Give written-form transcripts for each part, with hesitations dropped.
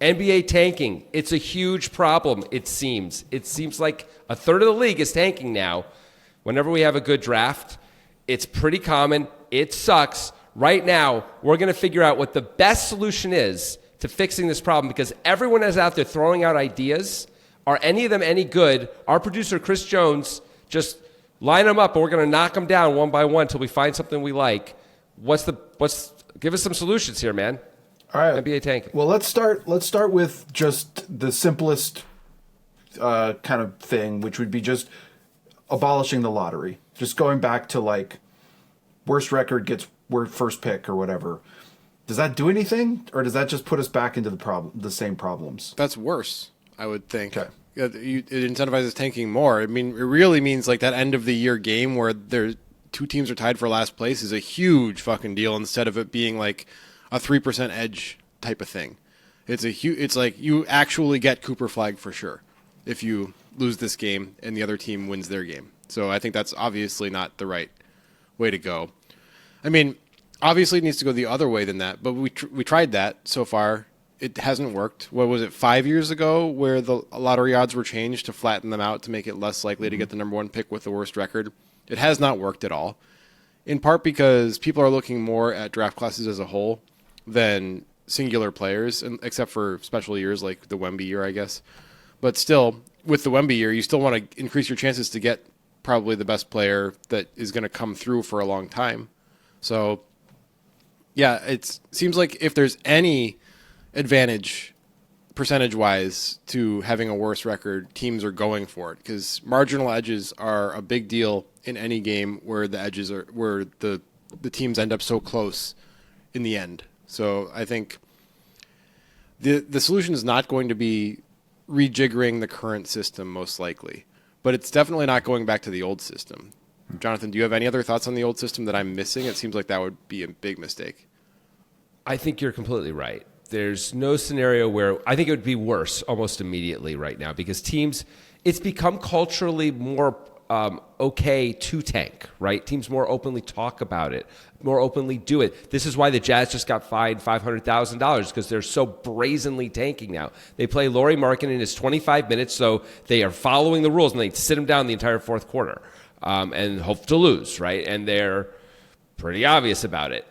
NBA tanking. It's a huge problem, it seems. It seems like a third of the league is tanking now. Whenever we have a good draft, it's pretty common. It sucks. Right now, we're going to figure out what the best solution is to fixing this problem because everyone is out there throwing out ideas. Are any of them any good? Our producer, Chris Jones, just line them up and we're going to knock them down one by one until we find something we like. Give us some solutions here, man. All right. NBA tanking. Well, let's start with just the simplest kind of thing, which would be just abolishing the lottery. Just going back to like worst record gets first pick or whatever. Does that do anything, or does that just put us back into the same problems? That's worse, I would think. Okay. It incentivizes tanking more. I mean, it really means like that end of the year game where there's two teams are tied for last place is a huge fucking deal instead of it being like a 3% edge type of thing. It's like you actually get Cooper flag for sure if you lose this game and the other team wins their game. So I think that's obviously not the right way to go. I mean, obviously it needs to go the other way than that, but we tried that so far. It hasn't worked. What was it, 5 years ago where the lottery odds were changed to flatten them out to make it less likely to get the number one pick with the worst record? It has not worked at all, in part because people are looking more at draft classes as a whole than singular players, except for special years like the Wemby year, I guess. But still, with the Wemby year, you still want to increase your chances to get probably the best player that is going to come through for a long time. So, yeah, it seems like if there's any advantage percentage-wise to having a worse record, teams are going for it because marginal edges are a big deal in any game where the edges are where the teams end up so close in the end. So I think the solution is not going to be rejiggering the current system most likely, but it's definitely not going back to the old system. Jonathan, do you have any other thoughts on the old system that I'm missing? It seems like that would be a big mistake. I think you're completely right. There's no scenario where I think it would be worse almost immediately right now because teams, it's become culturally more okay to tank, right? Teams more openly talk about it, more openly do it. This is why the Jazz just got fined $500,000 because they're so brazenly tanking now. They play Lauri Markkanen in his 25 minutes, so they are following the rules and they sit him down the entire fourth quarter and hope to lose, right? And they're pretty obvious about it.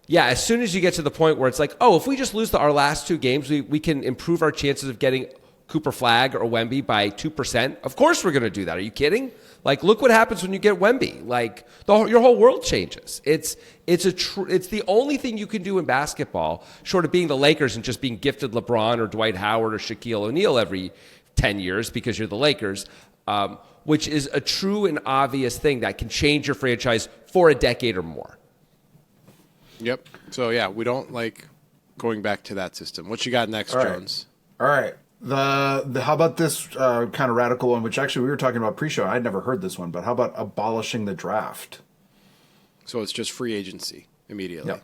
Yeah, as soon as you get to the point where it's like, oh, if we just lose our last two games, we can improve our chances of getting Cooper Flag or Wemby by 2%. Of course we're going to do that. Are you kidding? Like, look what happens when you get Wemby. Like, your whole world changes. It's the only thing you can do in basketball, short of being the Lakers and just being gifted LeBron or Dwight Howard or Shaquille O'Neal every 10 years because you're the Lakers, which is a true and obvious thing that can change your franchise for a decade or more. Yep. So, yeah, we don't like going back to that system. What you got next, All right. Jones? All right. The how about this kind of radical one, which actually we were talking about pre-show. I'd never heard this one, but how about abolishing the draft? So it's just free agency immediately.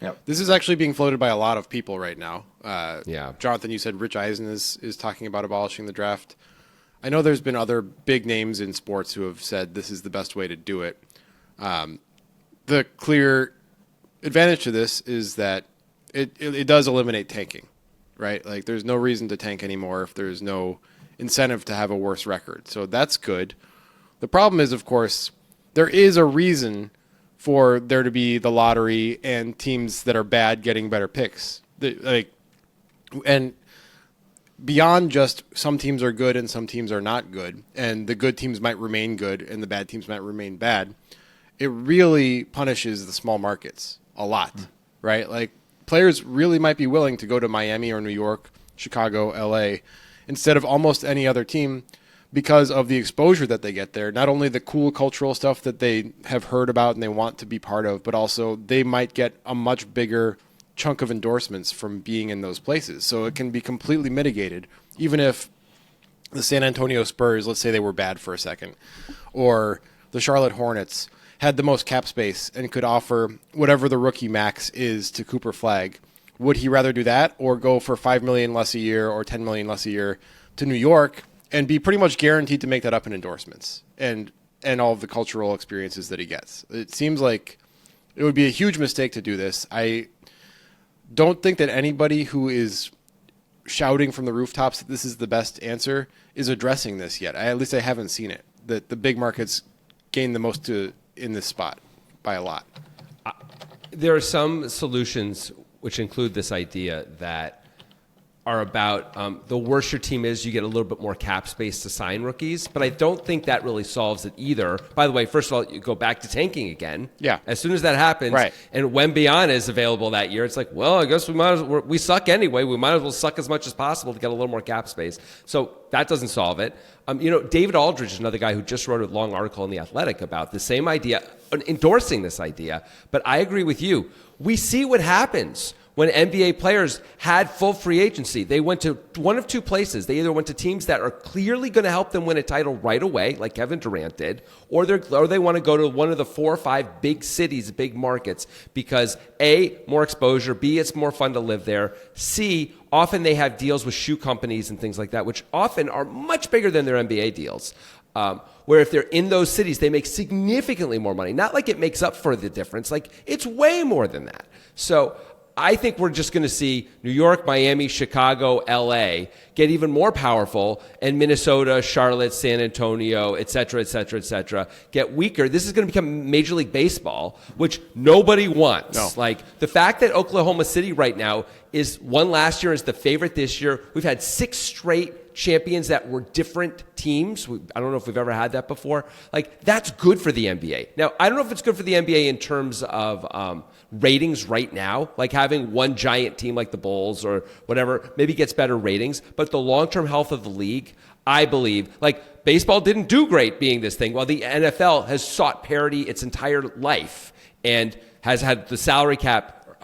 Yep. This is actually being floated by a lot of people right now. Yeah. Jonathan, you said Rich Eisen is talking about abolishing the draft. I know there's been other big names in sports who have said this is the best way to do it. The clear advantage to this is that it does eliminate tanking, right? Like there's no reason to tank anymore if there's no incentive to have a worse record. So that's good. The problem is, of course, there is a reason for there to be the lottery and teams that are bad getting better picks. And beyond just some teams are good and some teams are not good, and the good teams might remain good and the bad teams might remain bad, it really punishes the small markets a lot, right? Like players really might be willing to go to Miami or New York, Chicago, LA, instead of almost any other team because of the exposure that they get there. Not only the cool cultural stuff that they have heard about and they want to be part of, but also they might get a much bigger chunk of endorsements from being in those places. So it can be completely mitigated, even if the San Antonio Spurs, let's say they were bad for a second, or the Charlotte Hornets had the most cap space and could offer whatever the rookie max is to Cooper Flag. Would he rather do that or go for $5 million less a year or $10 million less a year to New York and be pretty much guaranteed to make that up in endorsements and all of the cultural experiences that he gets? It seems like it would be a huge mistake to do this. don't think that anybody who is shouting from the rooftops that this is the best answer is addressing this yet. At least I haven't seen it. The big markets gain the most in this spot by a lot. There are some solutions which include this idea that are about the worse your team is, you get a little bit more cap space to sign rookies. But I don't think that really solves it either. By the way, first of all, you go back to tanking again. Yeah. As soon as that happens, right. And when Beyond is available that year, it's like, well, I guess we suck anyway. We might as well suck as much as possible to get a little more cap space. So that doesn't solve it. David Aldridge is another guy who just wrote a long article in The Athletic about the same idea, endorsing this idea. But I agree with you. We see what happens when NBA players had full free agency. They went to one of two places. They either went to teams that are clearly going to help them win a title right away, like Kevin Durant did, or they want to go to one of the 4 or 5 big cities, big markets, because A, more exposure, B, it's more fun to live there, C, often they have deals with shoe companies and things like that, which often are much bigger than their NBA deals. Where if they're in those cities, they make significantly more money. Not like it makes up for the difference. Like, it's way more than that. So I think we're just going to see New York, Miami, Chicago, LA get even more powerful, and Minnesota, Charlotte, San Antonio, et cetera, get weaker. This is going to become Major League Baseball, which nobody wants. No. Like, the fact that Oklahoma City right now is won last year, is the favorite this year. We've had 6 straight champions that were different teams. I don't know if we've ever had that before. Like, that's good for the NBA. Now, I don't know if it's good for the NBA in terms of ratings right now, like having one giant team like the Bulls or whatever maybe gets better ratings, but the long-term health of the league, I believe, like, baseball didn't do great being this thing, while the NFL has sought parity its entire life and has had the salary cap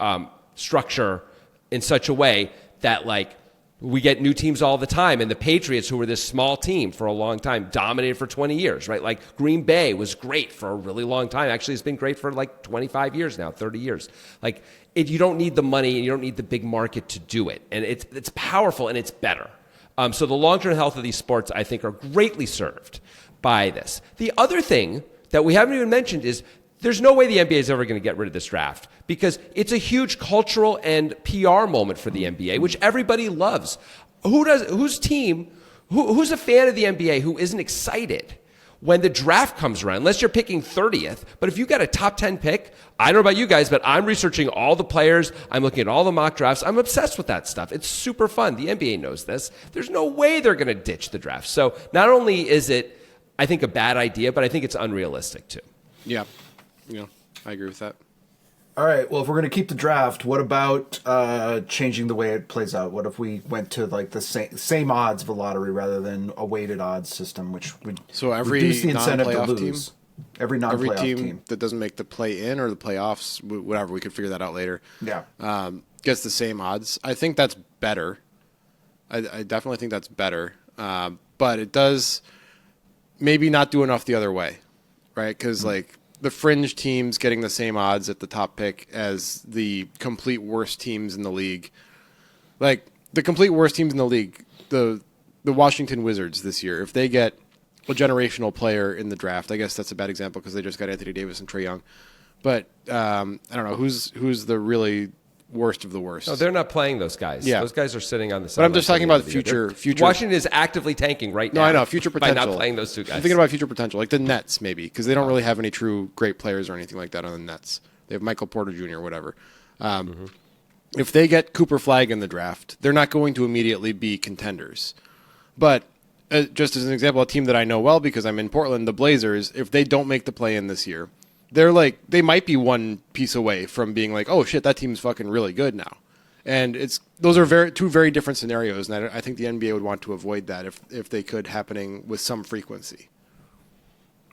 structure in such a way that, like, we get new teams all the time. And the Patriots, who were this small team for a long time, dominated for 20 years, right? Like, Green Bay was great for a really long time. Actually, it's been great for like 25 years now, 30 years. Like, you don't need the money and you don't need the big market to do it. And it's powerful and it's better. So the long-term health of these sports, I think, are greatly served by this. The other thing that we haven't even mentioned is there's no way the NBA is ever going to get rid of this draft, because it's a huge cultural and PR moment for the NBA, which everybody loves. Who's a fan of the NBA who isn't excited when the draft comes around, unless you're picking 30th? But if you got a top 10 pick, I don't know about you guys, but I'm researching all the players. I'm looking at all the mock drafts. I'm obsessed with that stuff. It's super fun. The NBA knows this. There's no way they're going to ditch the draft. So not only is it, I think, a bad idea, but I think it's unrealistic too. Yeah. I agree with that. All right. Well, if we're going to keep the draft, what about changing the way it plays out? What if we went to like the same odds of a lottery rather than a weighted odds system, which would reduce the incentive to lose? Every non-playoff team that doesn't make the play-in or the playoffs, whatever, we could figure that out later. Yeah. Gets the same odds. I think that's better. I definitely think that's better. But it does maybe not do enough the other way, right? Because like, the fringe teams getting the same odds at the top pick as the complete worst teams in the league. Like, the complete worst teams in the league, the Washington Wizards this year, if they get a generational player in the draft, I guess that's a bad example because they just got Anthony Davis and Trae Young. But I don't know, who's the really worst of the worst? No, they're not playing those guys. Yeah. Those guys are sitting on the side. But I'm just talking about future. Washington is actively tanking right now. No, I know, future potential. By not playing those two guys. I'm thinking about future potential, like the Nets maybe, because they don't really have any true great players or anything like that on the Nets. They have Michael Porter Jr. or whatever. If they get Cooper Flagg in the draft, they're not going to immediately be contenders. But just as an example, a team that I know well because I'm in Portland, the Blazers, if they don't make the play-in this year, they might be one piece away from being like, oh shit, that team's fucking really good now. And those are two very different scenarios, and I think the NBA would want to avoid that if they could, happening with some frequency.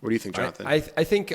What do you think, Jonathan? I think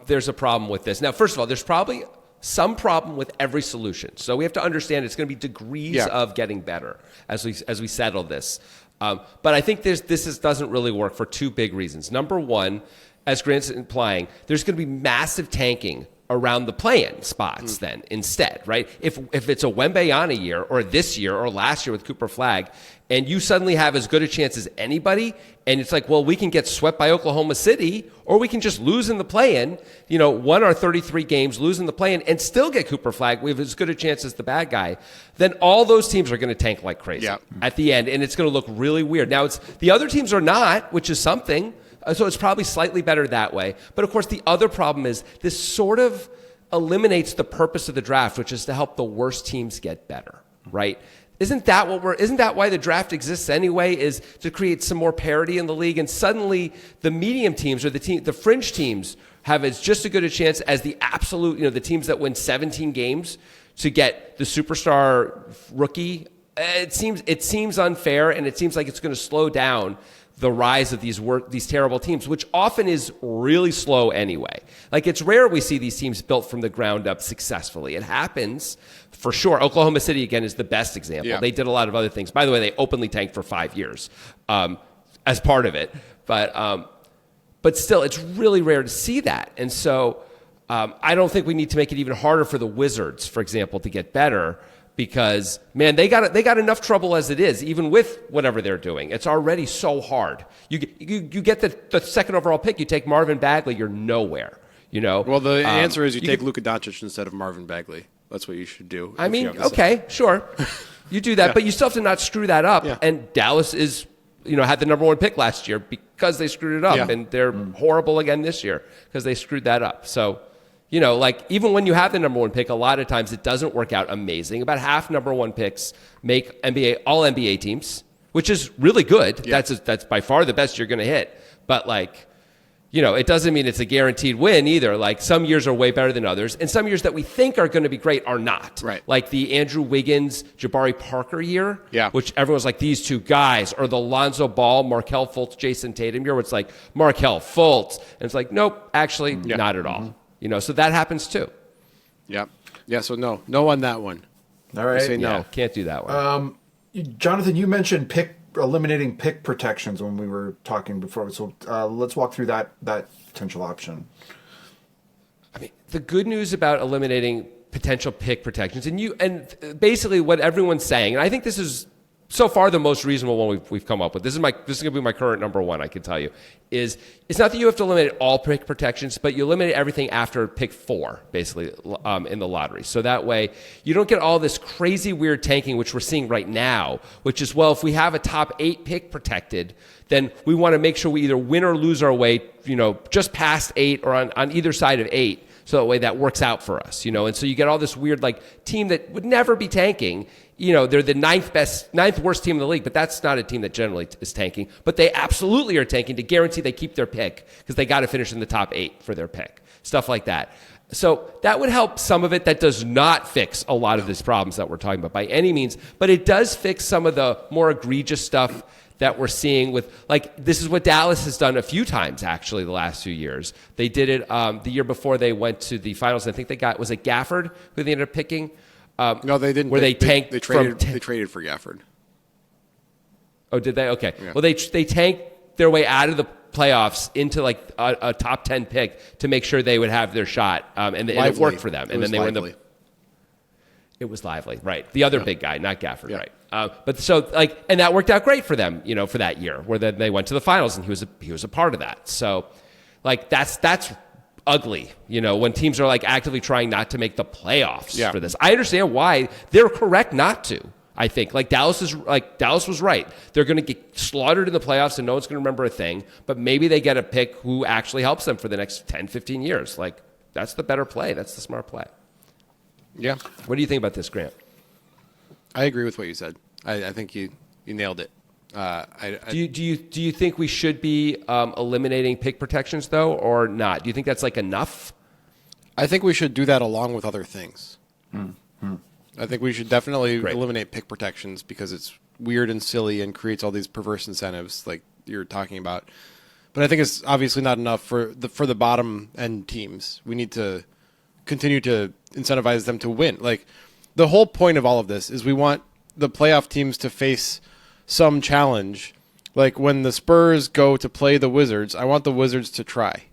there's a problem with this. Now, first of all, there's probably some problem with every solution. So we have to understand it's going to be degrees of getting better as we settle this. But I think this doesn't really work for two big reasons. Number one, as Grant's implying, there's going to be massive tanking around the play-in spots then instead, right? If it's a Wembanyama year or this year or last year with Cooper Flagg, and you suddenly have as good a chance as anybody, and it's like, well, we can get swept by Oklahoma City, or we can just lose in the play-in, won our 33 games, lose in the play-in, and still get Cooper Flagg. We have as good a chance as the bad guy. Then all those teams are going to tank like crazy at the end, and it's going to look really weird. Now, the other teams are not, which is something. So it's probably slightly better that way. But of course, the other problem is this sort of eliminates the purpose of the draft, which is to help the worst teams get better, right? Isn't that why the draft exists anyway, is to create some more parity in the league? And suddenly the medium teams or the fringe teams have as just as good a chance as the absolute, the teams that win 17 games to get the superstar rookie. It seems unfair, and it seems like it's going to slow down the rise of these terrible teams, which often is really slow anyway. Like, it's rare we see these teams built from the ground up successfully. It happens for sure. Oklahoma City, again, is the best example. Yeah. They did a lot of other things. By the way, they openly tanked for 5 years as part of it. But still, it's really rare to see that. And so I don't think we need to make it even harder for the Wizards, for example, to get better. Because, man, they got enough trouble as it is, even with whatever they're doing. It's already so hard. You get the second overall pick, you take Marvin Bagley, you're nowhere. Well, the answer is you take Luka Doncic instead of Marvin Bagley. That's what you should do. I mean, okay, sure, you do that, but you still have to not screw that up. Yeah. And Dallas is, had the number 1 pick last year because they screwed it up, and they're horrible again this year because they screwed that up. So. Even when you have the number 1 pick, a lot of times it doesn't work out amazing. About half number 1 picks make all NBA teams, which is really good. Yeah. That's by far the best you're going to hit. But it doesn't mean it's a guaranteed win either. Like, some years are way better than others, and some years that we think are going to be great are not. Right. Like the Andrew Wiggins, Jabari Parker year, which everyone's like, these two guys, or the Lonzo Ball, Markelle Fultz, Jason Tatum year, where it's like Markelle Fultz, and it's like, nope, actually, not at all. Mm-hmm. So that happens too. Yeah. Yeah, so no on that one. All right. I say no. Can't do that one. Jonathan, you mentioned eliminating pick protections when we were talking before. So let's walk through that potential option. I mean, the good news about eliminating potential pick protections, and basically what everyone's saying, and I think this is so far the most reasonable one we've come up with. This is going to be my current number 1, I can tell you, is it's not that you have to eliminate all pick protections, but you eliminate everything after pick 4, basically, in the lottery. So that way you don't get all this crazy weird tanking, which we're seeing right now, which is, well, if we have a top 8 pick protected, then we want to make sure we either win or lose our way, just past 8 or on either side of 8. So that way that works out for us, and so you get all this weird team that would never be tanking. They're the ninth worst team in the league, but that's not a team that generally is tanking. But they absolutely are tanking to guarantee they keep their pick because they got to finish in the top 8 for their pick, stuff like that. So that would help some of it. That does not fix a lot of these problems that we're talking about by any means, but it does fix some of the more egregious stuff that we're seeing with, this is what Dallas has done a few times, actually, the last few years. They did it the year before they went to the finals. I think was it Gafford who they ended up picking? No, they didn't. Where they tanked. They traded for Gafford. Oh, did they? Okay. Yeah. Well, they tanked their way out of the playoffs into a top 10 pick to make sure they would have their shot, and it worked for them. And then they were in the. It was Lively, right? The other big guy, not Gafford, right? But so and that worked out great for them, for that year, where then they went to the finals, and he was a part of that. So, that's ugly, when teams are actively trying not to make the playoffs for this. I understand why they're correct not to. I think Dallas was right. They're going to get slaughtered in the playoffs, and no one's going to remember a thing. But maybe they get a pick who actually helps them for the next 10, 15 years. That's the better play. That's the smart play. Yeah. What do you think about this, Grant? I agree with what you said. I think you nailed it. Do you think we should be eliminating pick protections though, or not? Do you think that's enough? I think we should do that along with other things. I think we should definitely eliminate pick protections because it's weird and silly and creates all these perverse incentives like you're talking about. But I think it's obviously not enough for the bottom end teams. We need to continue to incentivize them to win. The whole point of all of this is we want the playoff teams to face some challenge. When the Spurs go to play the Wizards, I want the Wizards to try.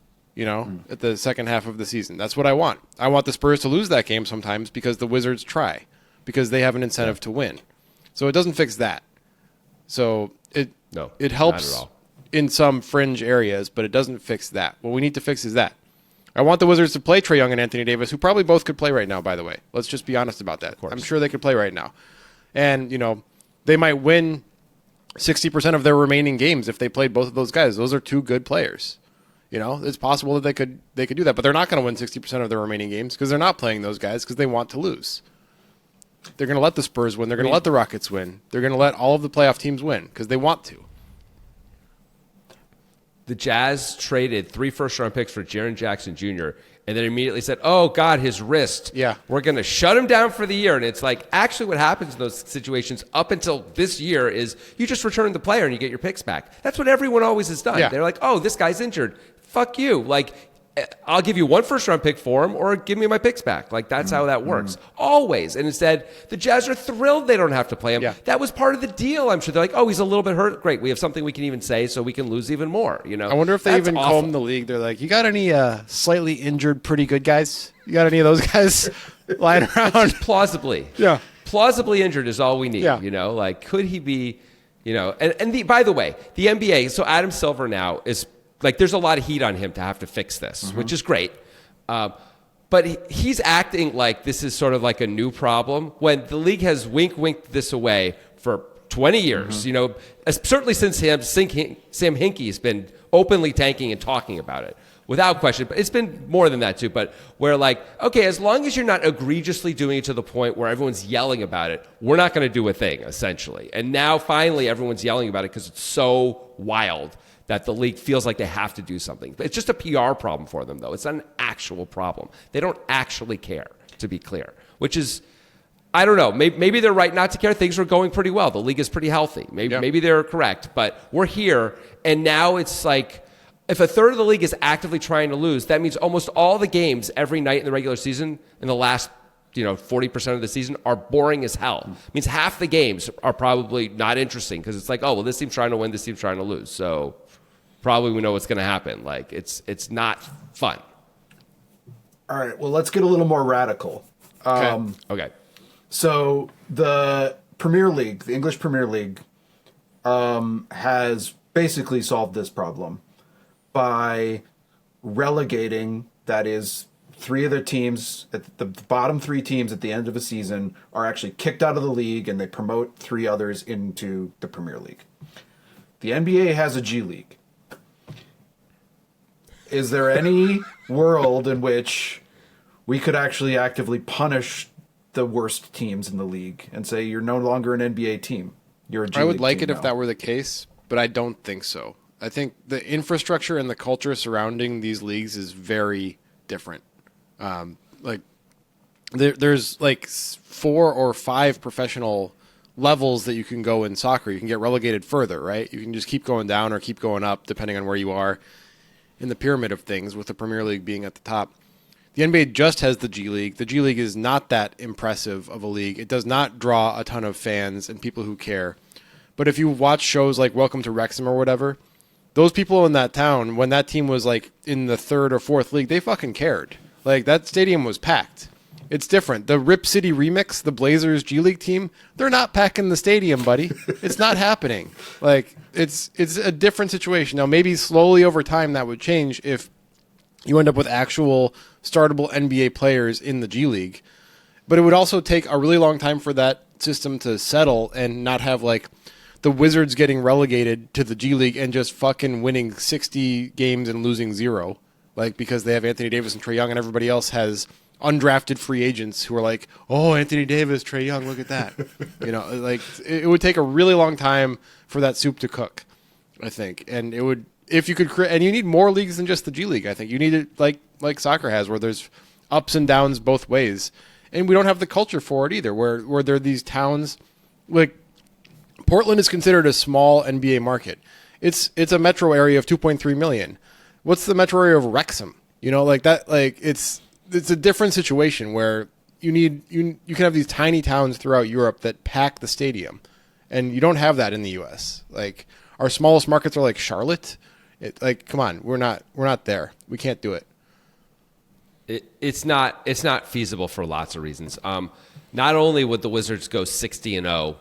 at the second half of the season. That's what I want. I want the Spurs to lose that game sometimes because the Wizards try, because they have an incentive to win. So it doesn't fix that. So it helps in some fringe areas, but it doesn't fix that. What we need to fix is that. I want the Wizards to play Trae Young and Anthony Davis, who probably both could play right now, by the way. Let's just be honest about that. I'm sure they could play right now. And, they might win 60% of their remaining games if they played both of those guys. Those are two good players. It's possible that they could do that, but they're not going to win 60% of their remaining games because they're not playing those guys because they want to lose. They're going to let the Spurs win. They're going to let the Rockets win. They're going to let all of the playoff teams win because they want to. The Jazz traded 3 first-round picks for Jaren Jackson Jr., and then immediately said, oh, God, his wrist. Yeah. We're going to shut him down for the year. And it's like, actually what happens in those situations up until this year is you just return the player and you get your picks back. That's what everyone always has done. Yeah. They're like, oh, this guy's injured. Fuck you. Like, I'll give you 1 first-round pick for him or give me my picks back. Like, that's how that works. Always. And instead, the Jazz are thrilled they don't have to play him. Yeah. That was part of the deal, I'm sure. They're like, oh, he's a little bit hurt. Great. We have something we can even say so we can lose even more. I wonder if they That's even awful. comb the league. They're like, you got any slightly injured, pretty good guys? You got any of those guys lying around? Plausibly. Yeah. Plausibly injured is all we need. Yeah. Like, could he be, by the way, the NBA, so Adam Silver now is, like, there's a lot of heat on him to have to fix this, which is great. But he's acting like this is sort of like a new problem when the league has winked this away for 20 years. Certainly since Sam Hinkie has been openly tanking and talking about it, without question. But it's been more than that too. But where like, okay, as long as you're not egregiously doing it to the point where everyone's yelling about it, we're not going to do a thing, essentially. And now finally everyone's yelling about it because it's so wild that the league feels like they have to do something. It's just a PR problem for them, though. It's not an actual problem. They don't actually care, to be clear, which is, I don't know. Maybe they're right not to care. Things are going pretty well. The league is pretty healthy. Maybe they're correct, but we're here, and now it's like if a third of the league is actively trying to lose, that means almost all the games every night in the regular season in the last 40% of the season are boring as hell. It means half the games are probably not interesting because it's like, oh, well, this team's trying to win, this team's trying to lose. So probably we know what's going to happen. Like, it's not fun. All right, well, let's get a little more radical. Okay. So the Premier League, the English Premier League, has basically solved this problem by relegating, that is, 3 of their teams, at the bottom 3 teams at the end of a season are actually kicked out of the league, and they promote 3 others into the Premier League. The NBA has a G League. Is there any world in which we could actually actively punish the worst teams in the league and say you're no longer an NBA team? You're a G League. I would like team it if now. that were the case, but I don't think so. I think the infrastructure and the culture surrounding these leagues is very different. There's like 4 or 5 professional levels that you can go in soccer. You can get relegated further, right? You can just keep going down or keep going up depending on where you are in the pyramid of things, with the Premier League being at the top. The NBA just has the G League. The G League is not that impressive of a league. It does not draw a ton of fans and people who care. But if you watch shows like Welcome to Wrexham or whatever, those people in that town, when that team was like in the 3rd or 4th league, they fucking cared. Like, that stadium was packed. It's different. The Rip City Remix, the Blazers G League team, they're not packing the stadium, buddy. It's not happening. Like, it's a different situation. Now, maybe slowly over time that would change if you end up with actual startable NBA players in the G League. But it would also take a really long time for that system to settle and not have, like, the Wizards getting relegated to the G League and just fucking winning 60 games and losing 0. Like, because they have Anthony Davis and Trae Young and everybody else has undrafted free agents who are like, oh, Anthony Davis, Trae Young, look at that. Like, it would take a really long time for that soup to cook, I think. And it would, if you could create, and you need more leagues than just the G League, I think. You need it like soccer has, where there's ups and downs both ways. And we don't have the culture for it either, where there are these towns, like, Portland is considered a small NBA market. It's a metro area of 2.3 million. What's the metro area of Wrexham? Like that, like, it's a different situation where you can have these tiny towns throughout Europe that pack the stadium, and you don't have that in the US. Like, our smallest markets are like Charlotte Like, come on, we're not there. We can't do it. It's not feasible for lots of reasons. Not only would the Wizards go 60-0,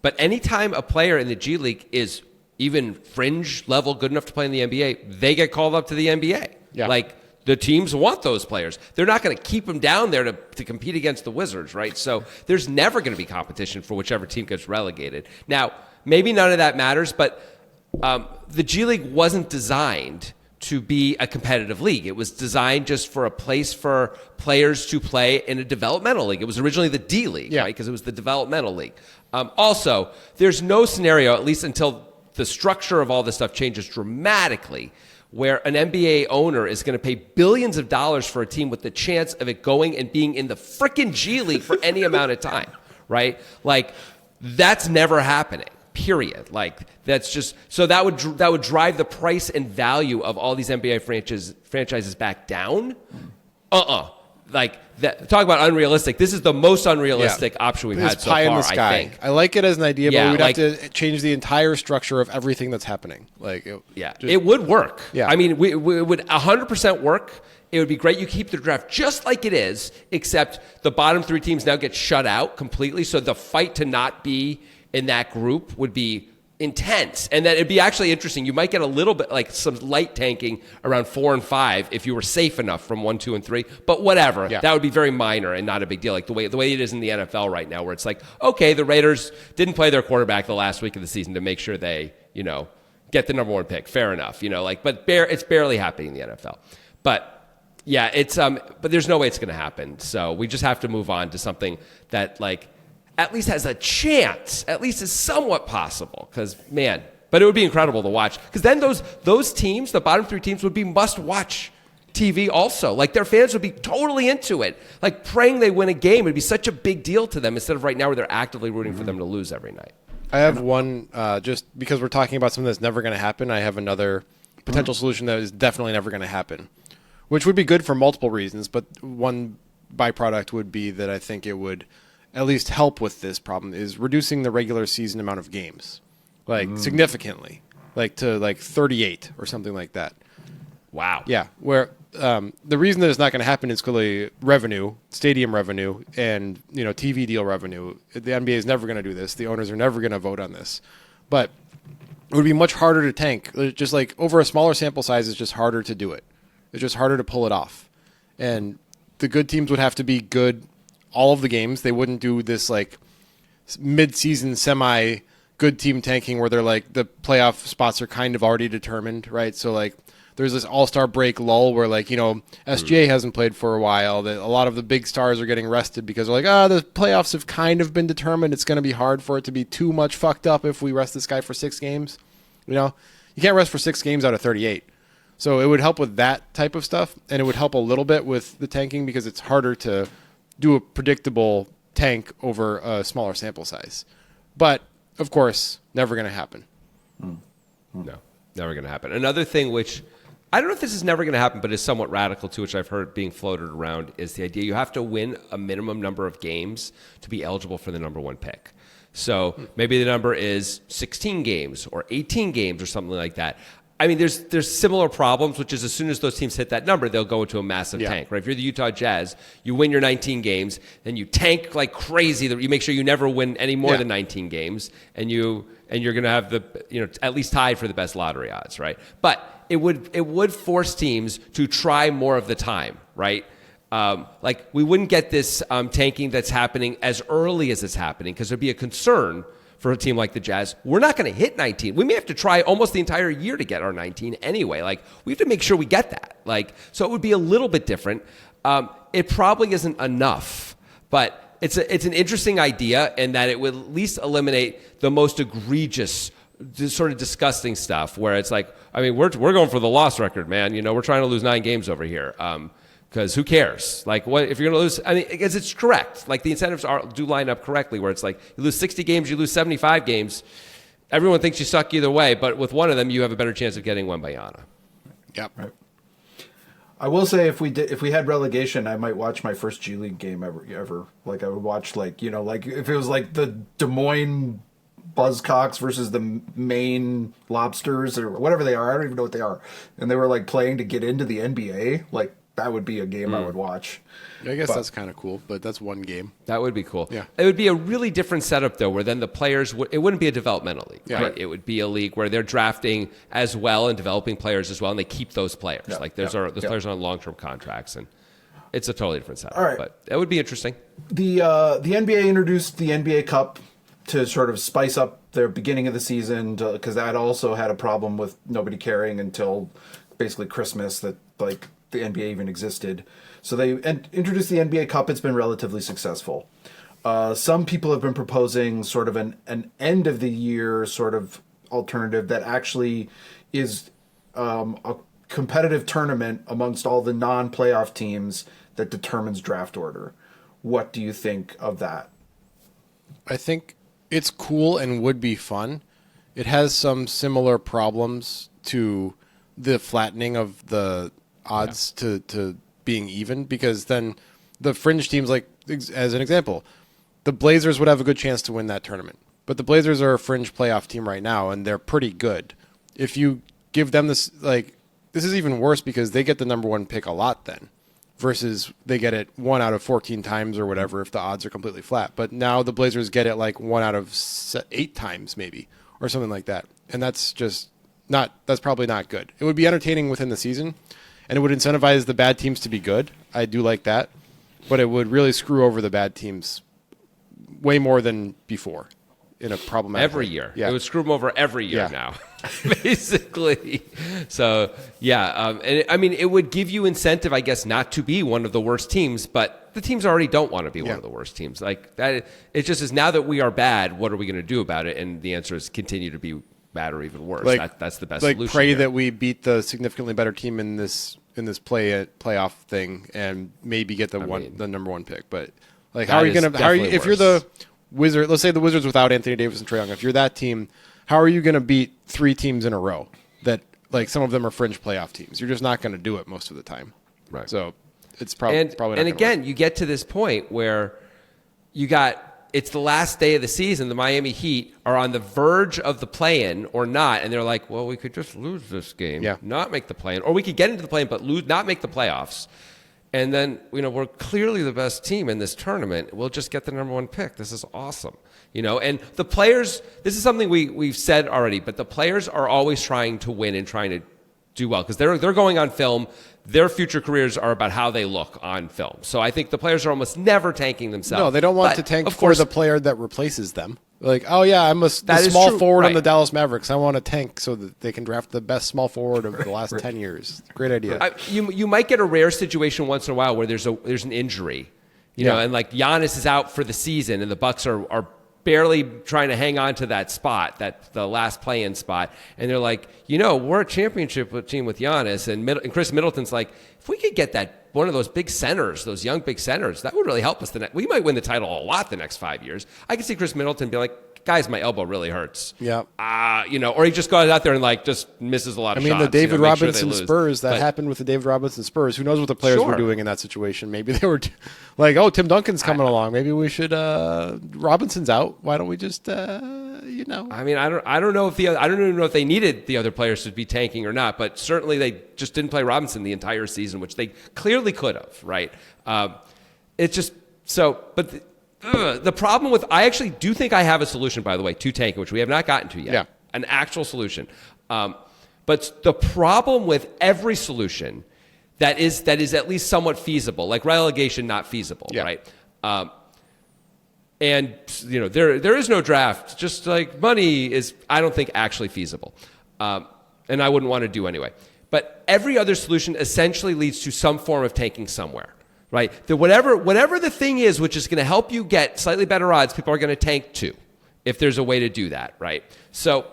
but anytime a player in the G League is even fringe level good enough to play in the NBA, they get called up to the NBA. Yeah. Like, the teams want those players. They're not going to keep them down there to compete against the Wizards, right? So there's never going to be competition for whichever team gets relegated. Now, maybe none of that matters, but the G League wasn't designed to be a competitive league. It was designed just for a place for players to play in a developmental league. It was originally the D League, right? Because it was the developmental league. Also, there's no scenario, at least until the structure of all this stuff changes dramatically, where an NBA owner is going to pay billions of dollars for a team with the chance of it going and being in the frickin' G League for any amount of time, right? Like, that's never happening, period. Like, that's just, so that would drive the price and value of all these NBA franchises back down. Like, talk about unrealistic. This is the most unrealistic option we've had so far, pie in the sky. I think. I like it as an idea, but we'd like, have to change the entire structure of everything that's happening. Like, it would work. Yeah. I mean, it would 100% work. It would be great. You keep the draft just like it is, except the bottom three teams now get shut out completely. So the fight to not be in that group would be intense, and then it'd be actually interesting. You might get a little bit like some light tanking around 4 and 5 if you were safe enough from 1, 2, and 3. But whatever, that would be very minor and not a big deal. Like the way it is in the NFL right now, where it's like, okay, the Raiders didn't play their quarterback the last week of the season to make sure they, get the number 1 pick. Fair enough, but it's barely happening in the NFL. But yeah, it's but there's no way it's going to happen. So we just have to move on to something that at least has a chance, at least is somewhat possible. Because, man, but it would be incredible to watch. Because then those teams, the bottom three teams, would be must-watch TV also. Like, their fans would be totally into it. Like, praying they win a game would be such a big deal to them instead of right now where they're actively rooting for them to lose every night. I have one, just because we're talking about something that's never going to happen, I have another potential solution that is definitely never going to happen, which would be good for multiple reasons. But one byproduct would be that I think it would at least help with this problem is reducing the regular season amount of games, significantly, to 38 or something like that. Wow. Yeah. Where the reason that it's not going to happen is clearly revenue, stadium revenue, and TV deal revenue. The NBA is never going to do this. The owners are never going to vote on this. But it would be much harder to tank. Just like over a smaller sample size, it's just harder to do it. It's just harder to pull it off. And the good teams would have to be good all of the games. They wouldn't do this mid-season semi-good team tanking where they're the playoff spots are kind of already determined, right? So there's this all-star break lull where SGA hasn't played for a while. That a lot of the big stars are getting rested because they're the playoffs have kind of been determined. It's going to be hard for it to be too much fucked up if we rest this guy for 6 games. You can't rest for 6 games out of 38. So it would help with that type of stuff, and it would help a little bit with the tanking because it's harder to do a predictable tank over a smaller sample size. But, of course, never going to happen. No, never going to happen. Another thing which, I don't know if this is never going to happen, but is somewhat radical too, which I've heard being floated around, is the idea you have to win a minimum number of games to be eligible for the number 1 pick. So maybe the number is 16 games or 18 games or something like that. I mean, there's similar problems, which is as soon as those teams hit that number, they'll go into a massive tank, right? If you're the Utah Jazz, you win your 19 games, then you tank like crazy. You make sure you never win any more than 19 games, and you're going to have the at least tied for the best lottery odds, right? But it would force teams to try more of the time, right? We wouldn't get this tanking that's happening as early as it's happening because there'd be a concern for a team like the Jazz. We're not going to hit 19. We may have to try almost the entire year to get our 19 anyway. We have to make sure we get that. So it would be a little bit different. It probably isn't enough, but it's an interesting idea in that it would at least eliminate the most egregious, sort of disgusting stuff where it's we're going for the loss record, man. We're trying to lose 9 games over here. Because who cares? What if you're going to lose? I mean, because it's correct. The incentives do line up correctly, where it's you lose 60 games, you lose 75 games. Everyone thinks you suck either way, but with one of them, you have a better chance of getting Wembanyama. Yep. Right. I will say if we had relegation, I might watch my first G League game ever. I would watch if it was the Des Moines buzzcocks versus the Maine lobsters or whatever they are. I don't even know what they are. And they were like playing to get into the NBA. Like that would be a game I would watch. I guess that's kind of cool, but that's one game. That would be cool. Yeah. It would be a really different setup, though, where then the players it wouldn't be a developmental league. Yeah. Right? Right. It would be a league where they're drafting as well and developing players as well, and they keep those players. Yeah. Like those players are on long-term contracts, and it's a totally different setup. All right. But it would be interesting. The NBA introduced the NBA Cup to sort of spice up their beginning of the season because that also had a problem with nobody caring until basically Christmas that like the NBA even existed. So they introduced the NBA Cup. It's been relatively successful. Some people have been proposing sort of an end of the year sort of alternative that actually is a competitive tournament amongst all the non-playoff teams that determines draft order. What do you think of that? I think it's cool and would be fun. It has some similar problems to the flattening of the odds to being even, because then the fringe teams, like as an example, the Blazers would have a good chance to win that tournament. But the Blazers are a fringe playoff team right now, and they're pretty good. If you give them this, like, this is even worse because they get the number one pick a lot then, versus they get it 1 out of 14 times or whatever if the odds are completely flat. But now the Blazers get it like 1 out of 8 times maybe, or something like that. And that's just that's probably not good. It would be entertaining within the season, and it would incentivize the bad teams to be good. I do like that. But it would really screw over the bad teams way more than before in a problematic Every way. year. Yeah. It would screw them over every year Yeah. now, basically. So, yeah. And I mean, it would give you incentive, I guess, not to be one of the worst teams, but the teams already don't want to be one of the worst teams. Like that, it just is now that we are bad, what are we going to do about it? And the answer is continue to be bad or even worse. That's the best solution. Pray here. that we beat the significantly better team in this playoff thing and maybe get the number one pick. But like, how are you going to? If you're the Wizard, let's say the Wizards without Anthony Davis and Trae Young, if you're that team, how are you going to beat 3 teams in a row that like some of them are fringe playoff teams? You're just not going to do it most of the time. Right. So it's probably not and gonna again, work. you get to this point where it's the last day of the season. The Miami Heat are on the verge of the play-in or not, and they're like, well, we could just lose this game, not make the play-in, or we could get into the play-in but not make the playoffs. And then, we're clearly the best team in this tournament. We'll just get the number one pick. This is awesome. And the players, this is something we've said already, but the players are always trying to win and trying to do well because they're going on film. Their future careers are about how they look on film. So I think the players are almost never tanking themselves. No, they don't want to tank for the player that replaces them. Like, oh yeah, I'm the small forward on the Dallas Mavericks. I want to tank so that they can draft the best small forward of the last 10 years. Great idea. You might get a rare situation once in a while where there's an injury, and like Giannis is out for the season, and the Bucks are barely trying to hang on to that spot, the last play-in spot, and they're like, we're a championship team with Giannis, and Chris Middleton's like, if we could get that one of those big centers, those young big centers, that would really help us. We might win the title a lot the next 5 years. I could see Chris Middleton be like, guys, my elbow really hurts. Yeah. Or he just goes out there and like just misses a lot of shots. The David Robinson Spurs, that happened with the David Robinson Spurs. Who knows what the players were doing in that situation? Maybe they were like, oh, Tim Duncan's coming along. Maybe we should, Robinson's out. Why don't we just, I mean, I don't know if they needed the other players to be tanking or not, but certainly they just didn't play Robinson the entire season, which they clearly could have, right? It's just so, but the problem with, I actually do think I have a solution, by the way, to tanking, which we have not gotten to yet. Yeah. An actual solution. But the problem with every solution that is at least somewhat feasible, like relegation, not feasible, right? And there is no draft. Just like money is, I don't think actually feasible, and I wouldn't want to do anyway. But every other solution essentially leads to some form of tanking somewhere, right? That whatever the thing is, which is going to help you get slightly better odds, people are going to tank to, if there's a way to do that, right? So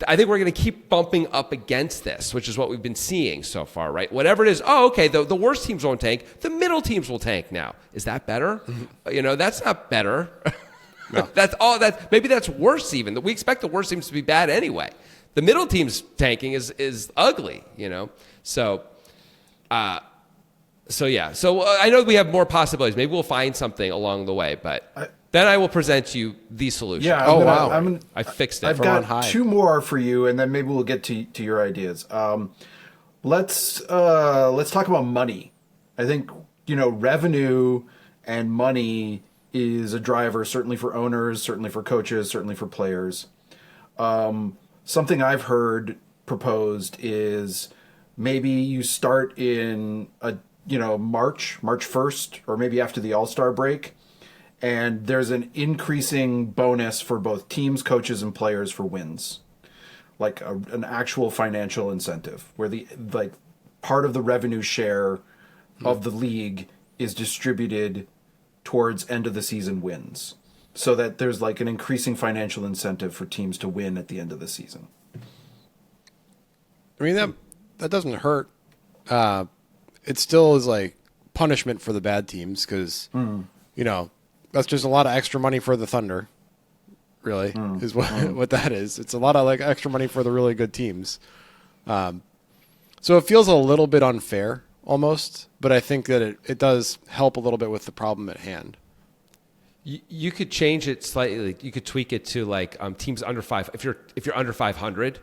I think we're going to keep bumping up against this, which is what we've been seeing so far, right? Whatever it is, the worst teams won't tank. The middle teams will tank now. Is that better? Mm-hmm. That's not better. No. Maybe that's worse even. We expect the worst teams to be bad anyway. The middle teams tanking is ugly, So, So I know we have more possibilities. Maybe we'll find something along the way, but Then I will present you the solution. Yeah. wow. I fixed it. I've from on got high. 2 more for you, and then maybe we'll get to your ideas. Let's talk about money. I think revenue and money is a driver, certainly for owners, certainly for coaches, certainly for players. Something I've heard proposed is maybe you start in March 1st, or maybe after the All-Star break, and there's an increasing bonus for both teams, coaches, and players for wins, like an actual financial incentive where the part of the revenue share of the league is distributed towards end of the season wins, so that there's like an increasing financial incentive for teams to win at the end of the season. I mean, that doesn't hurt. It still is like punishment for the bad teams because, that's just a lot of extra money for the Thunder, really, is what that is. It's a lot of like extra money for the really good teams. So it feels a little bit unfair almost, but I think that it does help a little bit with the problem at hand. You could change it slightly. You could tweak it to like teams under 5. If you're under 500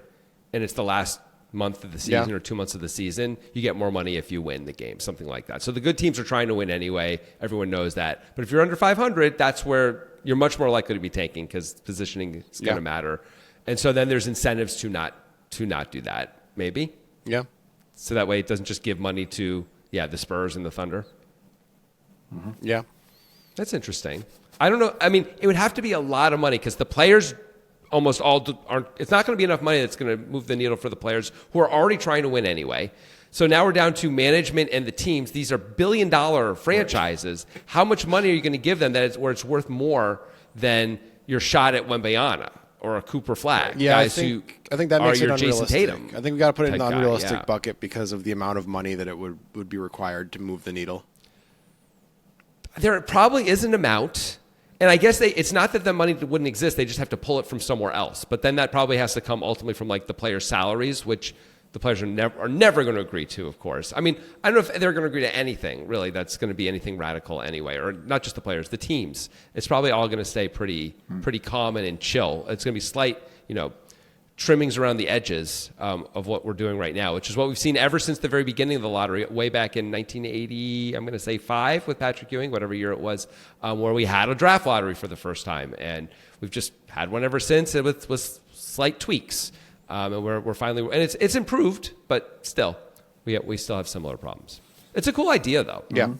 and it's the last month of the season or 2 months of the season, you get more money if you win the game, something like that. So the good teams are trying to win anyway. Everyone knows that. But if you're under 500, that's where you're much more likely to be tanking because positioning is going to matter. And so then there's incentives to not do that, maybe. Yeah. So that way it doesn't just give money to the Spurs and the Thunder. Mm-hmm. Yeah. That's interesting. I don't know. I mean, it would have to be a lot of money because the players almost all aren't. It's not going to be enough money that's going to move the needle for the players who are already trying to win anyway. So now we're down to management and the teams. These are billion-dollar franchises. How much money are you going to give them where it's worth more than your shot at Wembanyama or a Cooper Flag? Yeah, guys I think that makes it your Jason unrealistic. Tatum I think we got to put it in the type guy, unrealistic bucket because of the amount of money that it would be required to move the needle. There probably is an amount. And I guess it's not that the money wouldn't exist. They just have to pull it from somewhere else. But then that probably has to come ultimately from like the players' salaries, which the players are never going to agree to, of course. I mean, I don't know if they're going to agree to anything, really, that's going to be anything radical anyway. Or not just the players, the teams. It's probably all going to stay pretty calm and chill. It's going to be slight, trimmings around the edges of what we're doing right now, which is what we've seen ever since the very beginning of the lottery, way back in 1980, I'm going to say 5 with Patrick Ewing, whatever year it was, where we had a draft lottery for the first time. And we've just had one ever since with slight tweaks. And we're finally, and it's improved, but still, we still have similar problems. It's a cool idea, though. Yeah.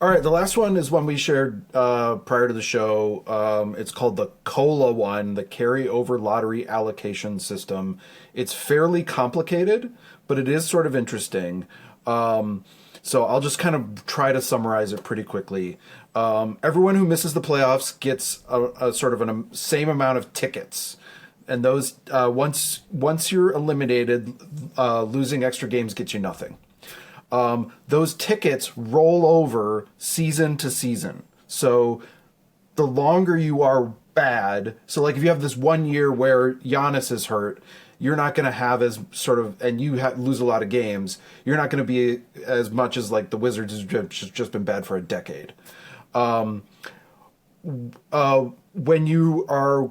All right, the last one is one we shared prior to the show. It's called the COLA one, the Carryover Lottery Allocation System. It's fairly complicated, but it is sort of interesting. So I'll just kind of try to summarize it pretty quickly. Everyone who misses the playoffs gets a sort of a same amount of tickets. And those once you're eliminated, losing extra games gets you nothing. Those tickets roll over season to season. So the longer you are bad, so like if you have this 1 year where Giannis is hurt, you're not going to have as sort of, and you lose a lot of games, you're not going to be as much as like the Wizards has just been bad for a decade. When you are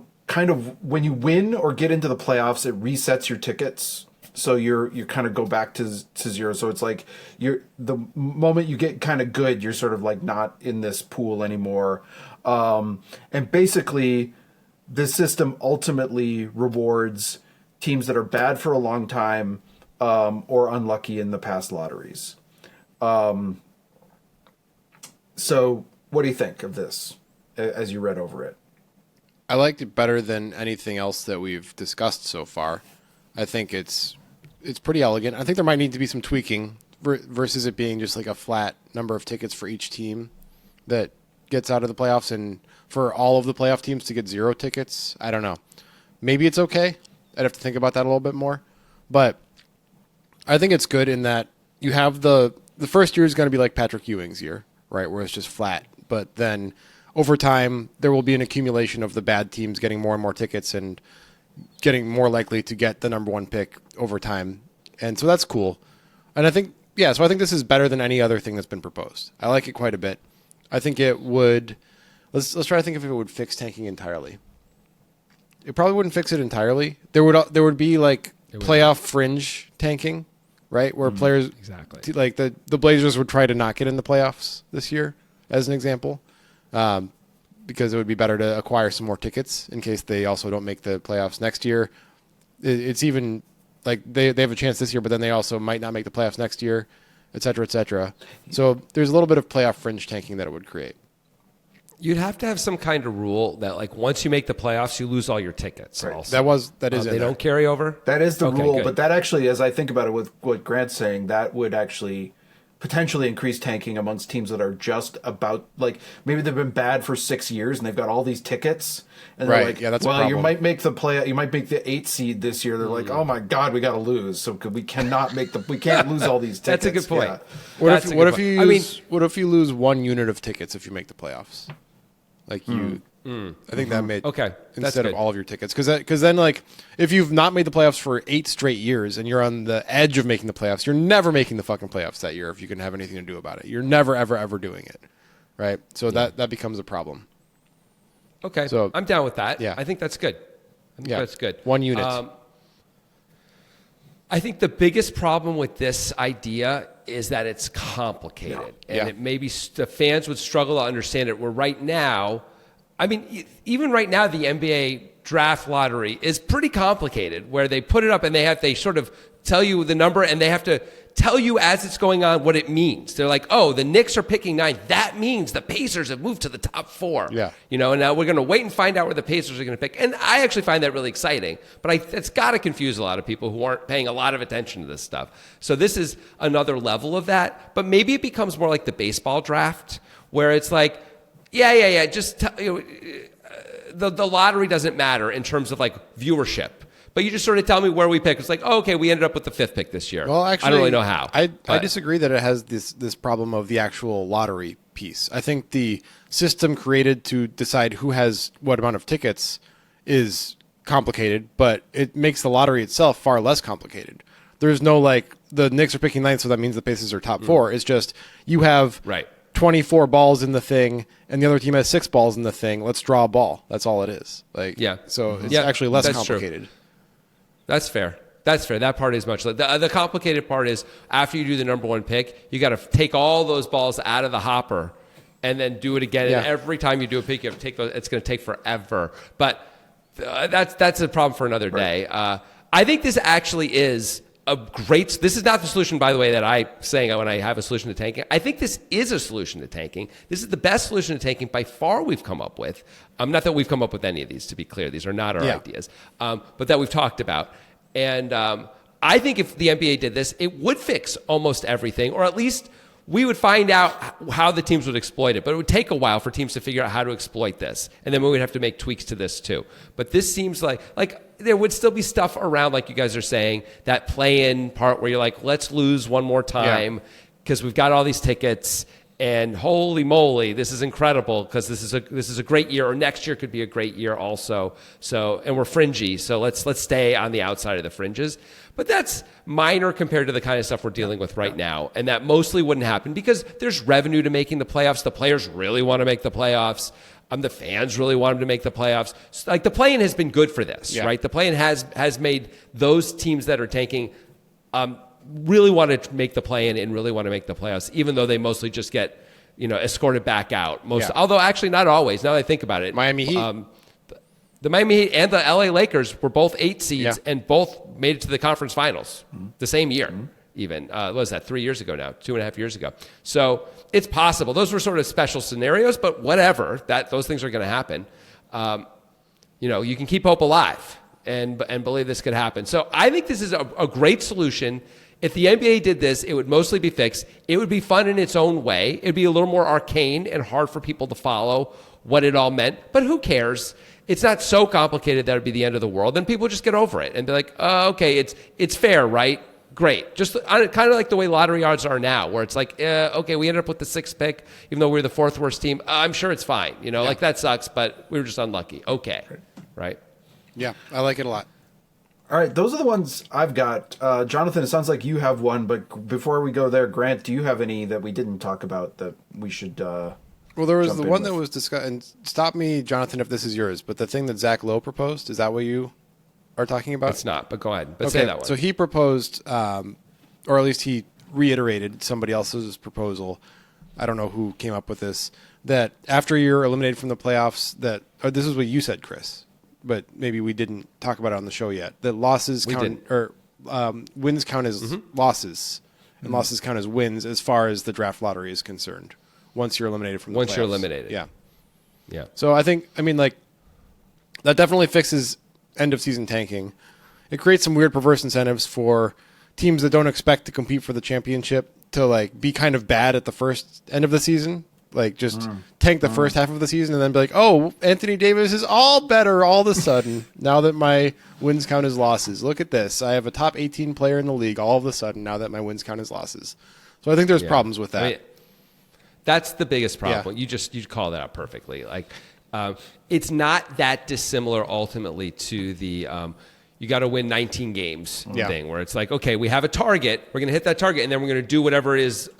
when you win or get into the playoffs, it resets your tickets. So you kind of go back to zero. So it's like the moment you get kind of good, you're sort of like not in this pool anymore. And basically, this system ultimately rewards teams that are bad for a long time or unlucky in the past lotteries. So what do you think of this as you read over it? I liked it better than anything else that we've discussed so far. I think it's pretty elegant. I think there might need to be some tweaking versus it being just like a flat number of tickets for each team that gets out of the playoffs, and for all of the playoff teams to get 0 tickets. I don't know. Maybe it's okay. I'd have to think about that a little bit more. But I think it's good in that you have the first year is going to be like Patrick Ewing's year, right, where it's just flat. But then over time, there will be an accumulation of the bad teams getting more and more tickets and getting more likely to get the number 1 pick over time. And so that's cool. And I think, so I think this is better than any other thing that's been proposed. I like it quite a bit. I think it would Let's try to think if it would fix tanking entirely. It probably wouldn't fix it entirely. There would be like playoff fringe tanking, right? Where players Exactly. like the Blazers would try to not get in the playoffs this year, as an example, because it would be better to acquire some more tickets in case they also don't make the playoffs next year. It's even like they have a chance this year, but then they also might not make the playoffs next year, et cetera, et cetera. So there's a little bit of playoff fringe tanking that it would create. You'd have to have some kind of rule that, like, once you make the playoffs, you lose all your tickets. Right. Also. That is in they there. don't carry over. That is the Okay, rule, good. but that actually, as I think about it with what Grant's saying, that would actually potentially increase tanking amongst teams that are just about, like, maybe they've been bad for 6 years and they've got all these tickets. And they're Right, like, yeah, that's a well, you problem. might make you might make the 8 seed this year. They're like, oh my God, we got to lose. So we cannot we can't lose all these tickets. That's a good point. Yeah. What if you lose 1 unit of tickets if you make the playoffs? Like I think that made Okay, that's instead of good. all of your tickets, because then like if you've not made the playoffs for 8 straight years and you're on the edge of making the playoffs, you're never making the fucking playoffs that year if you can have anything to do about it. You're never ever doing it, right? So that becomes a problem. Okay, So- I'm down with that. Yeah. I think that's good. That's good. 1 unit. I think the biggest problem with this idea is that it's complicated, and Yeah. it maybe the fans would struggle to understand it. Where right now, I mean, even right now, the NBA draft lottery is pretty complicated. Where they put it up and they sort of tell you the number, and they have to tell you as it's going on what it means. They're like, oh, the Knicks are picking 9. That means the Pacers have moved to the top 4. Yeah. You know, and now we're going to wait and find out where the Pacers are going to pick. And I actually find that really exciting. But it's got to confuse a lot of people who aren't paying a lot of attention to this stuff. So this is another level of that. But maybe it becomes more like the baseball draft, where it's like, yeah. Just the lottery doesn't matter in terms of like viewership. But you just sort of tell me where we pick. It's like, oh, okay, we ended up with the 5th pick this year. Well, actually, I don't really know how. I but- disagree that it has this problem of the actual lottery piece. I think the system created to decide who has what amount of tickets is complicated, but it makes the lottery itself far less complicated. There's no like the Knicks are picking 9th, so that means the Pacers are top 4. It's just you have Right. 24 balls in the thing, and the other team has 6 balls in the thing. Let's draw a ball. That's all it is. Like, Yeah. So it's Yeah, actually less that's true. complicated. That's fair. That part is much. The complicated part is after you do the number 1 pick, you got to take all those balls out of the hopper and then do it again. Yeah. And every time you do a pick, you have to take those. It's going to take forever. But that's a problem for another day. I think this actually is a great. This is not the solution, by the way, that I'm saying when I have a solution to tanking. I think this is a solution to tanking. This is the best solution to tanking by far we've come up with. Not that we've come up with any of these, to be clear. These are not our ideas, but that we've talked about. And I think if the NBA did this, it would fix almost everything, or at least we would find out how the teams would exploit it. But it would take a while for teams to figure out how to exploit this. And then we would have to make tweaks to this too. But this seems like there would still be stuff around, like you guys are saying, that play-in part where you're like, let's lose one more time because we've got all these tickets. And holy moly, this is incredible because this is a great year, or next year could be a great year also. So, and we're fringy, so let's stay on the outside of the fringes. But that's minor compared to the kind of stuff we're dealing with right now, and that mostly wouldn't happen because there's revenue to making the playoffs. The players really want to make the playoffs. The fans really want them to make the playoffs. So, like the play-in has been good for this, right? The play-in has made those teams that are tanking. Really want to make the play-in and really want to make the playoffs, even though they mostly just get, escorted back out. Although actually not always. Now that I think about it, Miami Heat. The Miami Heat and the LA Lakers were both 8 seeds and both made it to the conference finals the same year. Even what was that 3 years ago now, 2.5 years ago? So it's possible. Those were sort of special scenarios, but whatever. Those things are going to happen. You can keep hope alive and believe this could happen. So I think this is a great solution. If the NBA did this, it would mostly be fixed. It would be fun in its own way. It'd be a little more arcane and hard for people to follow what it all meant. But who cares? It's not so complicated that it'd be the end of the world. Then people just get over it and be like, oh, okay, it's fair, right? Great. Just kind of like the way lottery odds are now, where it's like, okay, we ended up with the 6th pick, even though we were the 4th worst team. I'm sure it's fine. Like that sucks, but we were just unlucky. Okay, right? Yeah, I like it a lot. All right, those are the ones I've got. Jonathan, it sounds like you have one, but before we go there, Grant, do you have any that we didn't talk about that we should Well, there was jump the in one with. that was discussed, and stop me, Jonathan, if this is yours, but the thing that Zach Lowe proposed, is that what you are talking about? It's not, but go ahead. But say that one. So he proposed, or at least he reiterated somebody else's proposal. I don't know who came up with this, that after you're eliminated from the playoffs, or this is what you said, Chris, but maybe we didn't talk about it on the show yet, that losses We count, didn't. or wins count as losses, and losses count as wins as far as the draft lottery is concerned. Once you're eliminated from the playoffs. Once you're eliminated. Yeah. Yeah. So that definitely fixes end of season tanking. It creates some weird perverse incentives for teams that don't expect to compete for the championship to be kind of bad at the first end of the season. Just tank the first half of the season and then be like, oh, Anthony Davis is all better all of a sudden now that my wins count as losses. Look at this. I have a top 18 player in the league all of a sudden now that my wins count as losses. So I think there's problems with that. I mean, that's the biggest problem. Yeah. You call that out perfectly. It's not that dissimilar ultimately to the you got to win 19 games thing, where it's like, okay, we have a target, we're going to hit that target, and then we're going to do whatever is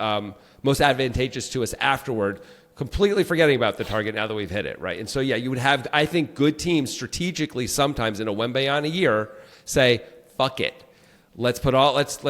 most advantageous to us afterward, completely forgetting about the target now that we've hit it, right? And so, yeah, you would have, I think, good teams strategically sometimes in a Wembanyama year say, fuck it. Let's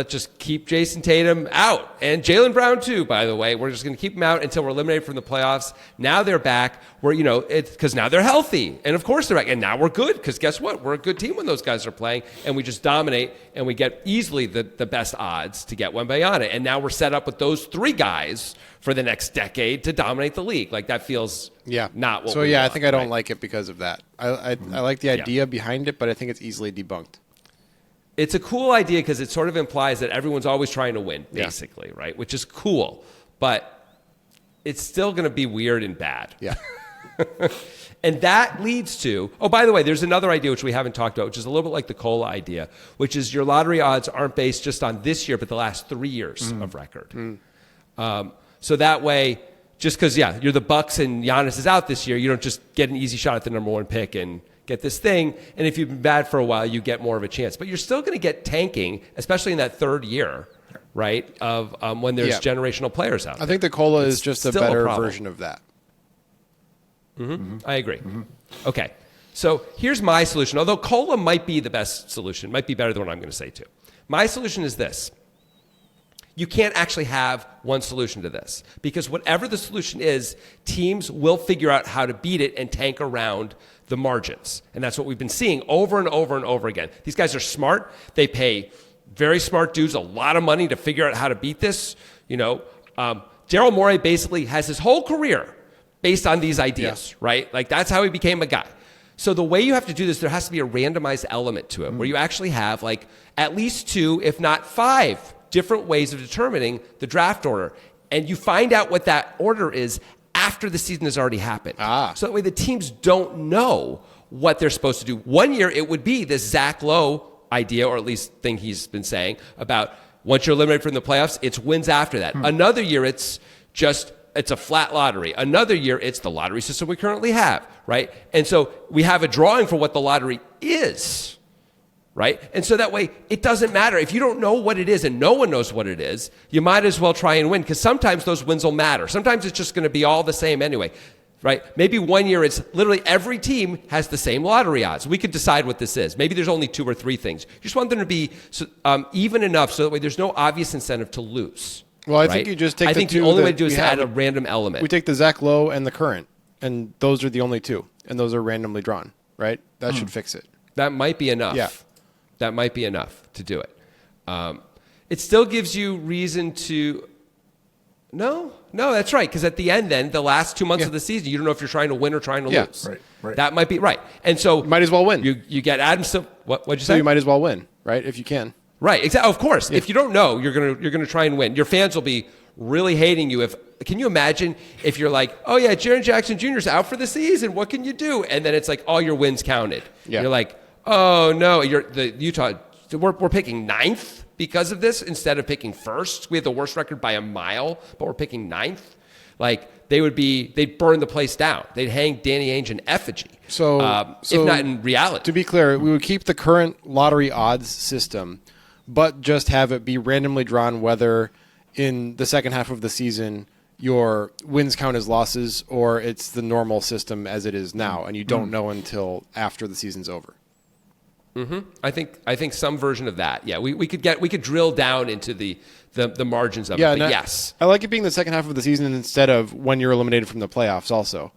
just keep Jason Tatum out, and Jaylen Brown too. By the way, we're just going to keep them out until we're eliminated from the playoffs. Now they're back. It's because now they're healthy, and of course they're back, and now we're good. Because guess what? We're a good team when those guys are playing, and we just dominate, and we get easily the best odds to get Wembanyama. And now we're set up with those three guys for the next decade to dominate the league. That feels not what. So we I want, think I don't right? like it because of that. I like the idea behind it, but I think it's easily debunked. It's a cool idea because it sort of implies that everyone's always trying to win, basically, right? Which is cool, but it's still going to be weird and bad. Yeah. And that leads to, oh, by the way, there's another idea which we haven't talked about, which is a little bit like the cola idea, which is your lottery odds aren't based just on this year, but the last 3 years of record. So that way, just because, you're the Bucks and Giannis is out this year, you don't just get an easy shot at the number one pick and get this thing, and if you've been bad for a while, you get more of a chance. But you're still going to get tanking, especially in that third year, right, of when there's generational players out there. I think the cola is just a still a better problem. version of that. I agree. Okay, so here's my solution. Although cola might be the best solution, might be better than what I'm going to say too. My solution is this. You can't actually have one solution to this because whatever the solution is, teams will figure out how to beat it and tank around the margins. And that's what we've been seeing over and over and over again. These guys are smart. They pay very smart dudes a lot of money to figure out how to beat this. Daryl Morey basically has his whole career based on these ideas, right? That's how he became a guy. So the way you have to do this, there has to be a randomized element to it where you actually have at least 2, if not 5 different ways of determining the draft order. And you find out what that order is after the season has already happened. So that way the teams don't know what they're supposed to do. One year it would be this Zach Lowe idea, or at least thing he's been saying about once you're eliminated from the playoffs, it's wins after that. Another year it's a flat lottery. Another year it's the lottery system we currently have, right? And so we have a drawing for what the lottery is. Right? And so that way, it doesn't matter. If you don't know what it is and no one knows what it is, you might as well try and win because sometimes those wins will matter. Sometimes it's just going to be all the same anyway. Right? Maybe one year it's literally every team has the same lottery odds. We could decide what this is. Maybe there's only 2 or 3 things. You just want them to be even enough so that way there's no obvious incentive to lose. Well, I think you just take the only way to do is to add a random element. We take the Zach Lowe and the current, and those are the only 2, and those are randomly drawn, right? That should fix it. That might be enough. Yeah. That might be enough to do it. It still gives you reason to... No, that's right. Because at the end then, the last 2 months of the season, you don't know if you're trying to win or trying to lose. Right. That might be right. And so... Might as well win. You get Adam Silver... What'd you say? So you might as well win, right? If you can. Right, exactly. Of course. If you don't know, you're gonna try and win. Your fans will be really hating you. Can you imagine if you're like, oh yeah, Jaren Jackson Jr.'s out for the season. What can you do? And then it's like all your wins counted. Yeah. You're like, oh no, the Utah. We're picking 9th because of this instead of picking 1st. We had the worst record by a mile, but we're picking 9th. They'd burn the place down. They'd hang Danny Ainge in effigy. So if not in reality. To be clear, we would keep the current lottery odds system, but just have it be randomly drawn whether in the second half of the season your wins count as losses, or it's the normal system as it is now, and you don't know until after the season's over. I think some version of that. Yeah, we could drill down into the margins of it. But yes, I like it being the second half of the season instead of when you're eliminated from the playoffs. Also,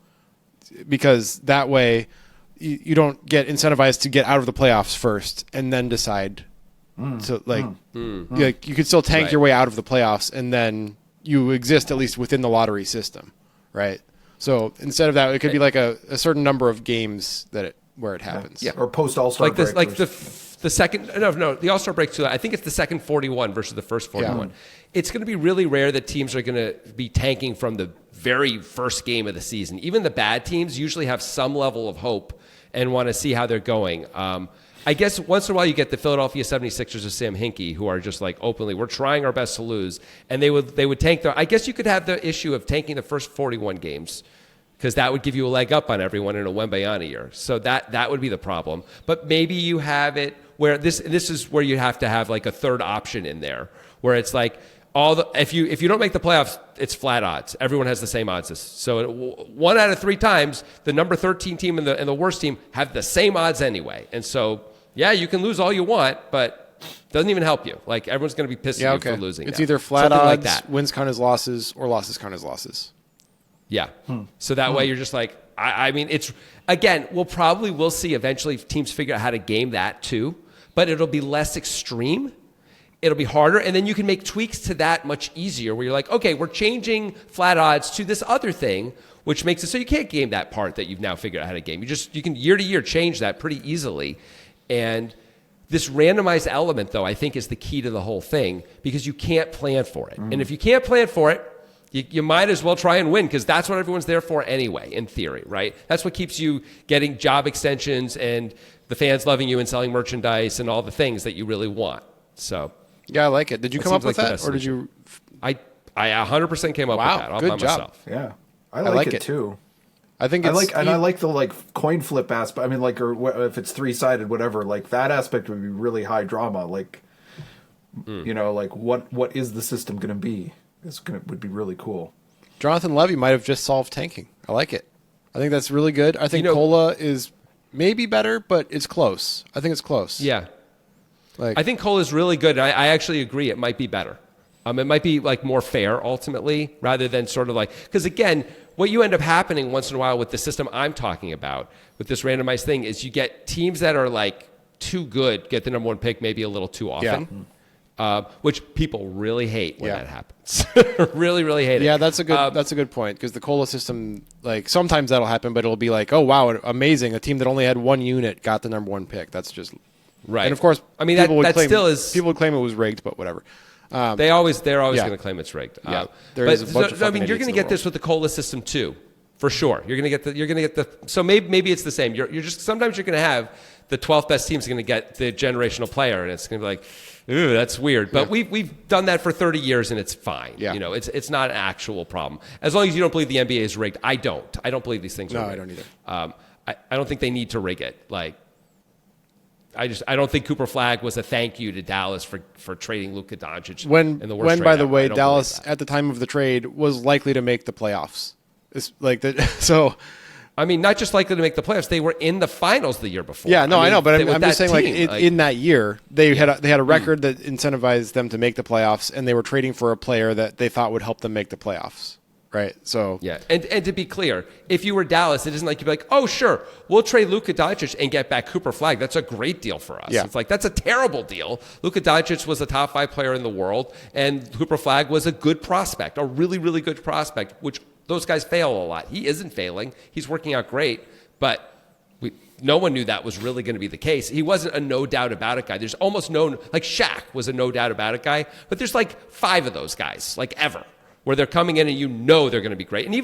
because that way you don't get incentivized to get out of the playoffs first and then decide. So like you could still tank your way out of the playoffs and then you exist at least within the lottery system, right? So instead of that, it could be like a certain number of games where it happens. Yeah, or post All-Star like this, break. like the second. No, the All-Star break too. I think it's the second 41 versus the first 41. Yeah. It's going to be really rare that teams are going to be tanking from the very first game of the season. Even the bad teams usually have some level of hope and want to see how they're going. I guess once in a while you get the Philadelphia 76ers of Sam Hinkie who are just like openly, we're trying our best to lose. And they would tank their, I guess you could have the issue of tanking the first 41 games because that would give you a leg up on everyone in a Wembanyama year. So that would be the problem. But maybe you have it where this is where you have to have like a third option in there where it's like if you don't make the playoffs, it's flat odds. Everyone has the same odds. So 1 out of 3 times, the number 13 team and the worst team have the same odds anyway. And so, yeah, you can lose all you want, but it doesn't even help you. Like, everyone's going to be pissed at you for losing. It's now. either flat Something odds, like that. wins count as losses, or losses count as losses. Yeah. So that way you're just like, I mean, it's, again, we'll see eventually teams figure out how to game that too, but it'll be less extreme. It'll be harder. And then you can make tweaks to that much easier where you're like, okay, we're changing flat odds to this other thing, which makes it so you can't game that part that you've now figured out how to game. You can year to year change that pretty easily. And this randomized element, though, I think is the key to the whole thing because you can't plan for it. And if you can't plan for it, you might as well try and win because that's what everyone's there for anyway, in theory, right? That's what keeps you getting job extensions and the fans loving you and selling merchandise and all the things that you really want. So, yeah, I like it. Did you come up with that, or did you? I 100% came up with that all good by job. myself. Yeah, I like it too. I think I like the coin flip aspect. I mean, or if it's 3-sided, whatever. Like that aspect would be really high drama. Like, what is the system going to be? Would be really cool. Jonathan Levy might have just solved tanking. I like it. I think that's really good. I think Cola is maybe better, but it's close. I think it's close. Yeah. I think Cola is really good. I actually agree. It might be better. It might be like more fair ultimately rather than sort of like, because again, what you end up happening once in a while with the system I'm talking about with this randomized thing is you get teams that are like too good, get the number 1 pick maybe a little too often. Yeah. Which people really hate when that happens. really, really hate it. Yeah, that's a good point because the Cola system, like sometimes that'll happen, but it'll be like, oh wow, amazing! A team that only had 1 unit got the number 1 pick. That's just right. And of course, I mean people would claim it was rigged, but whatever. They're always going to claim it's rigged. Yeah, I mean, you're going to get this with the Cola system too, for sure. You're going to get the. So maybe it's the same. You're just sometimes you're going to have the 12th best teams are going to get the generational player, and it's going to be like, ooh, that's weird. But we've done that for 30 years, and it's fine. Yeah. It's not an actual problem as long as you don't believe the NBA is rigged. I don't believe these things are rigged. No, I don't either. I don't think they need to rig it. Like. I don't think Cooper Flagg was a thank you to Dallas for trading Luka Doncic. When by the way, Dallas at the time of the trade was likely to make the playoffs. It's like that. So, I mean, not just likely to make the playoffs; they were in the finals the year before. Yeah, no, I know, but I'm just saying, in that year, they had a record that incentivized them to make the playoffs, and they were trading for a player that they thought would help them make the playoffs. Right. So yeah, and to be clear, if you were Dallas, it isn't like you'd be like, oh sure, we'll trade Luka Doncic and get back Cooper Flagg. That's a great deal for us. Yeah. It's like that's a terrible deal. Luka Doncic was a top 5 player in the world, and Cooper Flagg was a good prospect, a really, really good prospect, which those guys fail a lot. He isn't failing. He's working out great, but no one knew that was really going to be the case. He wasn't a no doubt about it guy. There's almost like Shaq was a no doubt about it guy, but there's like 5 of those guys, like ever. Where they're coming in and they're going to be great. And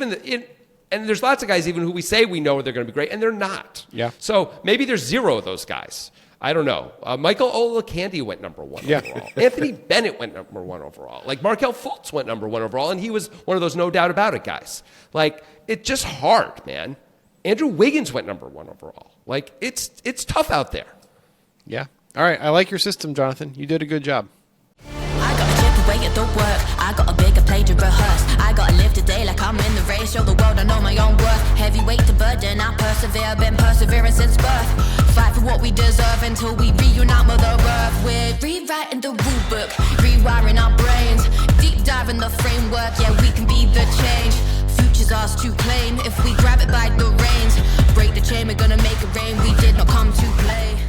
and there's lots of guys even who we say we know they're going to be great, and they're not. Yeah. So maybe there's 0 of those guys. I don't know. Michael Olakandi went number 1 overall. Anthony Bennett went number 1 overall. Like Markelle Fultz went number 1 overall, and he was one of those no doubt about it guys. Like it's just hard, man. Andrew Wiggins went number 1 overall. Like it's tough out there. Yeah. All right. I like your system, Jonathan. You did a good job. I gotta chip away at the work. I got a bigger play to rehearse. I gotta live today persevere, been persevering since birth. Fight for what we deserve until we reunite Mother Earth. We're rewriting the rule book, rewiring our brains, deep dive in the framework, yeah, we can be the change. Future's ours to claim if we grab it by the reins. Break the chain, we're gonna make it rain. We did not come to play.